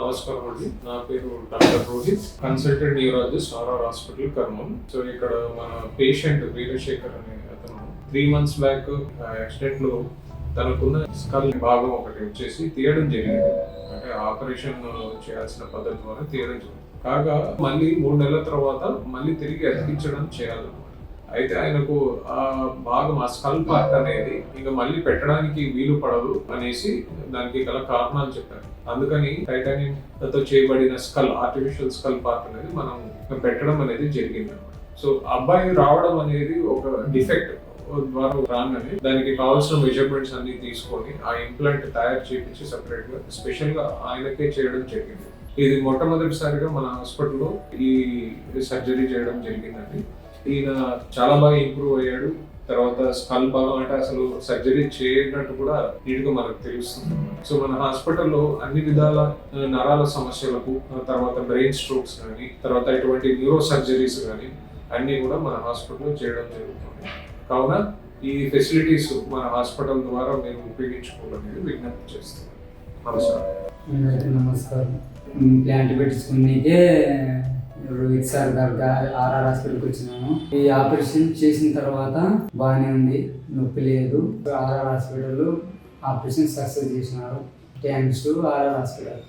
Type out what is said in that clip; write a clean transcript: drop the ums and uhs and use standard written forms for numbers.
నమస్కారం అండి. నా పేరు doctor Rohit, consultant neurologist RR hospital Kurnool. So ఇక్కడ మన పేషెంట్ వీరశేఖర్ అనే అతను 3 months బ్యాక్ యాక్సిడెంట్ లో తనకున్న స్కల్ భాగం ఒకటి వచ్చేసి తీయడం జరిగింది. అంటే ఆపరేషన్ చేయాల్సిన పద్ధతి ద్వారా తీయడం జరిగింది. కాగా మళ్ళీ 3 నెలల తర్వాత మళ్ళీ తిరిగి అతికించడం చేయాలన్నమాట. అయితే ఆయనకు ఆ భాగం ఆ స్కల్ పార్ట్ అనేది ఇంకా మళ్ళీ పెట్టడానికి వీలు పడదు అనేసి దానికి గల కారణాలు చెప్పారు. అందుకని టైటానియంతో చేయబడిన స్కల్, ఆర్టిఫిషియల్ స్కల్ పార్ట్ అనేది మనం పెట్టడం అనేది జరిగింది అనమాట. సో అబ్బాయి రావడం అనేది ఒక డిఫెక్ట్ ద్వారా రాగానే దానికి కావాల్సిన మెజర్మెంట్స్ అన్ని తీసుకొని ఆ ఇంప్లాంట్ తయారు చేయించి సెపరేట్ గా స్పెషల్ గా ఆయనకే చేయడం జరిగింది. ఇది మొట్టమొదటిసారిగా మన హాస్పిటల్లో ఈ సర్జరీ చేయడం జరిగిందండి. ఈయన చాలా బాగా ఇంప్రూవ్ అయ్యాడు. తర్వాత స్కల్ భాగం అంటే అసలు సర్జరీ చేయనట్టు కూడా నీట్గా మనకు తెలుస్తుంది. సో మన హాస్పిటల్లో అన్ని విధాల నరాల సమస్యలకు, తర్వాత బ్రెయిన్ స్ట్రోక్స్ కానీ, తర్వాత ఇటువంటి న్యూరో సర్జరీస్ కానీ అన్ని కూడా మన హాస్పిటల్లో చేయడం జరుగుతుంది. కావున ఈ ఫెసిలిటీస్ మన హాస్పిటల్ ద్వారా మీరు ఉపయోగించుకోవాలనేది విజ్ఞప్తి చేస్తున్నాను. నమస్కారం. ప్లాంట్ పెట్టించుకున్నకే రోహిత్ సార్ దగ్గర ఆర్ఆర్ హాస్పిటల్కి వచ్చినాను. ఈ ఆపరేషన్ చేసిన తర్వాత బాగానే ఉంది, నొప్పి లేదు. ఆర్ఆర్ హాస్పిటల్ ఆపరేషన్ సక్సెస్ చేసినారు. Thanks to RR hospital.